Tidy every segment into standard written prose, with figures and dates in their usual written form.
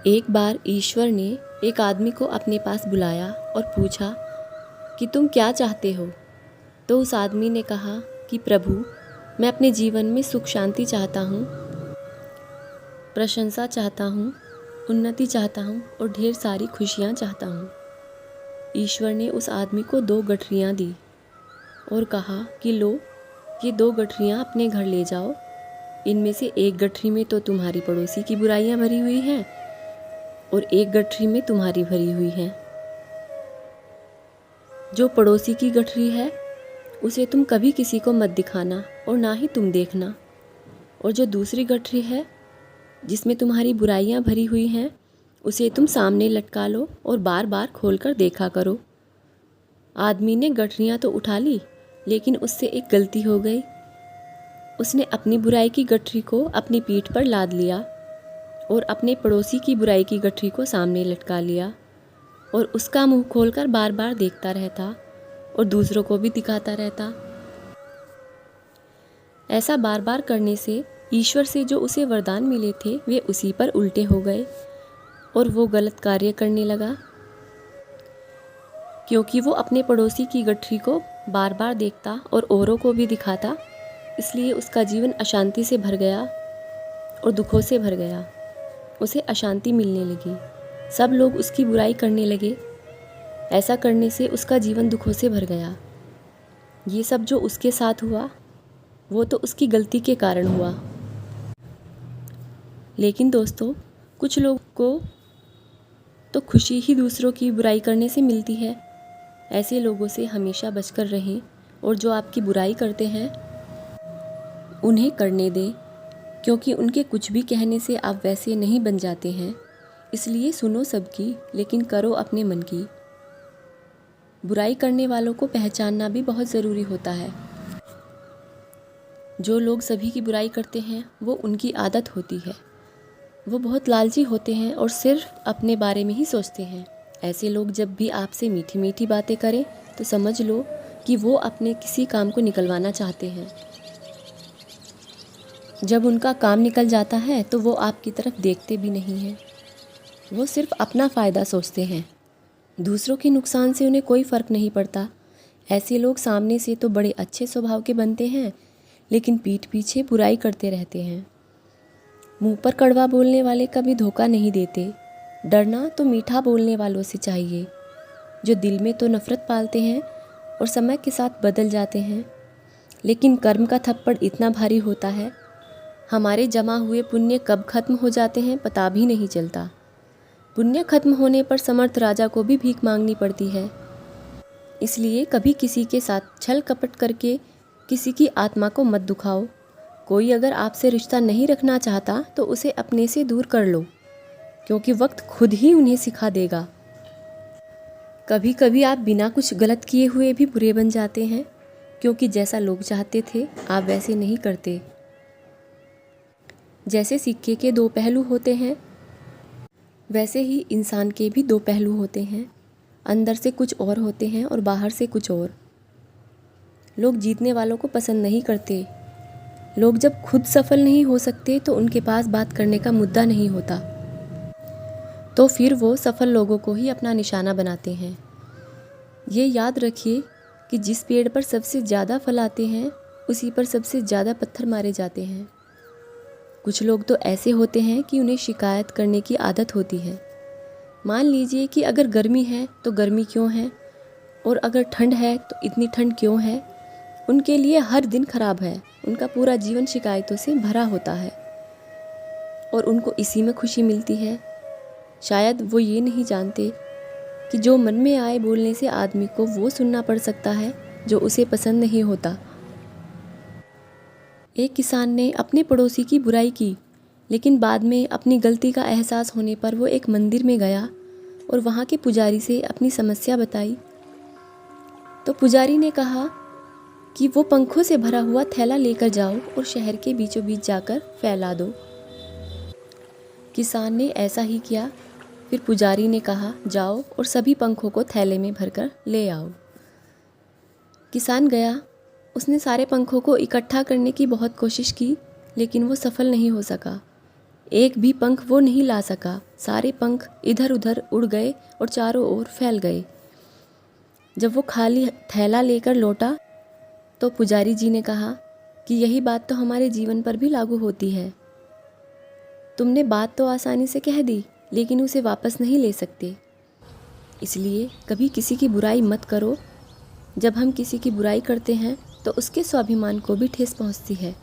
एक बार ईश्वर ने एक आदमी को अपने पास बुलाया और पूछा कि तुम क्या चाहते हो। तो उस आदमी ने कहा कि प्रभु, मैं अपने जीवन में सुख शांति चाहता हूँ, प्रशंसा चाहता हूँ, उन्नति चाहता हूँ और ढेर सारी खुशियाँ चाहता हूँ। ईश्वर ने उस आदमी को 2 गठरियाँ दी और कहा कि लो, ये 2 गठरियाँ अपने घर ले जाओ। इनमें से एक गठरी में तो तुम्हारी पड़ोसी की बुराइयाँ भरी हुई हैं और एक गठरी में तुम्हारी भरी हुई हैं। जो पड़ोसी की गठरी है उसे तुम कभी किसी को मत दिखाना और ना ही तुम देखना, और जो दूसरी गठरी है जिसमें तुम्हारी बुराइयां भरी हुई हैं उसे तुम सामने लटका लो और बार बार खोलकर देखा करो। आदमी ने गठरियां तो उठा ली, लेकिन उससे एक गलती हो गई। उसने अपनी बुराई की गठरी को अपनी पीठ पर लाद लिया और अपने पड़ोसी की बुराई की गठरी को सामने लटका लिया और उसका मुंह खोलकर बार बार देखता रहता और दूसरों को भी दिखाता रहता। ऐसा बार बार करने से ईश्वर से जो उसे वरदान मिले थे वे उसी पर उल्टे हो गए और वो गलत कार्य करने लगा। क्योंकि वो अपने पड़ोसी की गठरी को बार बार देखता और औरों को भी दिखाता, इसलिए उसका जीवन अशांति से भर गया और दुखों से भर गया। उसे अशांति मिलने लगी, सब लोग उसकी बुराई करने लगे। ऐसा करने से उसका जीवन दुखों से भर गया। ये सब जो उसके साथ हुआ वो तो उसकी गलती के कारण हुआ। लेकिन दोस्तों, कुछ लोगों को तो खुशी ही दूसरों की बुराई करने से मिलती है। ऐसे लोगों से हमेशा बचकर रहें और जो आपकी बुराई करते हैं उन्हें करने दें, क्योंकि उनके कुछ भी कहने से आप वैसे नहीं बन जाते हैं। इसलिए सुनो सबकी, लेकिन करो अपने मन की। बुराई करने वालों को पहचानना भी बहुत ज़रूरी होता है। जो लोग सभी की बुराई करते हैं वो उनकी आदत होती है। वो बहुत लालची होते हैं और सिर्फ अपने बारे में ही सोचते हैं। ऐसे लोग जब भी आपसे मीठी मीठी बातें करें तो समझ लो कि वो अपने किसी काम को निकलवाना चाहते हैं। जब उनका काम निकल जाता है तो वो आपकी तरफ देखते भी नहीं हैं। वो सिर्फ अपना फ़ायदा सोचते हैं। दूसरों के नुकसान से उन्हें कोई फ़र्क नहीं पड़ता। ऐसे लोग सामने से तो बड़े अच्छे स्वभाव के बनते हैं, लेकिन पीठ पीछे बुराई करते रहते हैं। मुंह पर कड़वा बोलने वाले कभी धोखा नहीं देते। डरना तो मीठा बोलने वालों से चाहिए, जो दिल में तो नफ़रत पालते हैं और समय के साथ बदल जाते हैं। लेकिन कर्म का थप्पड़ इतना भारी होता है, हमारे जमा हुए पुण्य कब खत्म हो जाते हैं पता भी नहीं चलता। पुण्य खत्म होने पर समर्थ राजा को भी भीख मांगनी पड़ती है। इसलिए कभी किसी के साथ छल कपट करके किसी की आत्मा को मत दुखाओ। कोई अगर आपसे रिश्ता नहीं रखना चाहता तो उसे अपने से दूर कर लो, क्योंकि वक्त खुद ही उन्हें सिखा देगा। कभी कभी आप बिना कुछ गलत किए हुए भी बुरे बन जाते हैं, क्योंकि जैसा लोग चाहते थे आप वैसे नहीं करते। जैसे सिक्के के 2 पहलू होते हैं, वैसे ही इंसान के भी 2 पहलू होते हैं। अंदर से कुछ और होते हैं और बाहर से कुछ और। लोग जीतने वालों को पसंद नहीं करते। लोग जब खुद सफल नहीं हो सकते तो उनके पास बात करने का मुद्दा नहीं होता, तो फिर वो सफल लोगों को ही अपना निशाना बनाते हैं। ये याद रखिए कि जिस पेड़ पर सबसे ज़्यादा फल आते हैं उसी पर सबसे ज़्यादा पत्थर मारे जाते हैं। कुछ लोग तो ऐसे होते हैं कि उन्हें शिकायत करने की आदत होती है। मान लीजिए कि अगर गर्मी है तो गर्मी क्यों है, और अगर ठंड है तो इतनी ठंड क्यों है। उनके लिए हर दिन खराब है। उनका पूरा जीवन शिकायतों से भरा होता है और उनको इसी में खुशी मिलती है। शायद वो ये नहीं जानते कि जो मन में आए बोलने से आदमी को वो सुनना पड़ सकता है जो उसे पसंद नहीं होता। एक किसान ने अपने पड़ोसी की बुराई की, लेकिन बाद में अपनी गलती का एहसास होने पर वो एक मंदिर में गया और वहाँ के पुजारी से अपनी समस्या बताई। तो पुजारी ने कहा कि वो पंखों से भरा हुआ थैला लेकर जाओ और शहर के बीचों बीच जाकर फैला दो। किसान ने ऐसा ही किया। फिर पुजारी ने कहा, जाओ और सभी पंखों को थैले में भरकर ले आओ। किसान गया। उसने सारे पंखों को इकट्ठा करने की बहुत कोशिश की, लेकिन वो सफल नहीं हो सका। एक भी पंख वो नहीं ला सका। सारे पंख इधर उधर उड़ गए और चारों ओर फैल गए। जब वो खाली थैला लेकर लौटा तो पुजारी जी ने कहा कि यही बात तो हमारे जीवन पर भी लागू होती है। तुमने बात तो आसानी से कह दी, लेकिन उसे वापस नहीं ले सकते। इसलिए कभी किसी की बुराई मत करो। जब हम किसी की बुराई करते हैं तो उसके स्वाभिमान को भी ठेस पहुंचती है।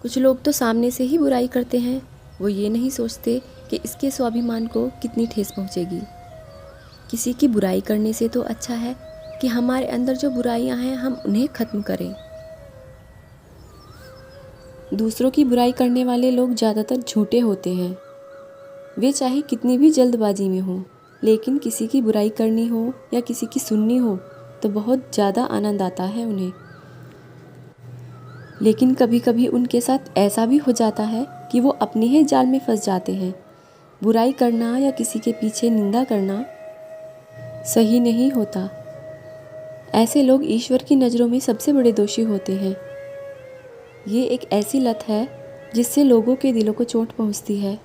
कुछ लोग तो सामने से ही बुराई करते हैं, वो ये नहीं सोचते कि इसके स्वाभिमान को कितनी ठेस पहुंचेगी। किसी की बुराई करने से तो अच्छा है कि हमारे अंदर जो बुराइयां हैं हम उन्हें ख़त्म करें। दूसरों की बुराई करने वाले लोग ज़्यादातर झूठे होते हैं। वे चाहे कितनी भी जल्दबाजी में हों, लेकिन किसी की बुराई करनी हो या किसी की सुननी हो तो बहुत ज़्यादा आनंद आता है उन्हें। लेकिन कभी कभी उनके साथ ऐसा भी हो जाता है कि वो अपने ही जाल में फंस जाते हैं। बुराई करना या किसी के पीछे निंदा करना सही नहीं होता। ऐसे लोग ईश्वर की नज़रों में सबसे बड़े दोषी होते हैं। ये एक ऐसी लत है जिससे लोगों के दिलों को चोट पहुंचती है,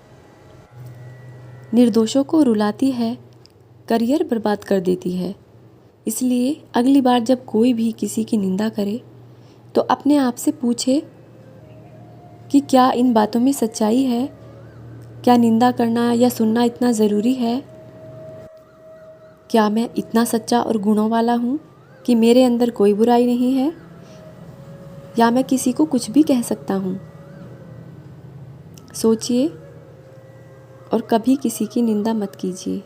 निर्दोषों को रुलाती है, करियर बर्बाद कर देती है। इसलिए अगली बार जब कोई भी किसी की निंदा करे तो अपने आप से पूछे कि क्या इन बातों में सच्चाई है? क्या निंदा करना या सुनना इतना ज़रूरी है? क्या मैं इतना सच्चा और गुणों वाला हूँ कि मेरे अंदर कोई बुराई नहीं है? या मैं किसी को कुछ भी कह सकता हूँ? सोचिए और कभी किसी की निंदा मत कीजिए।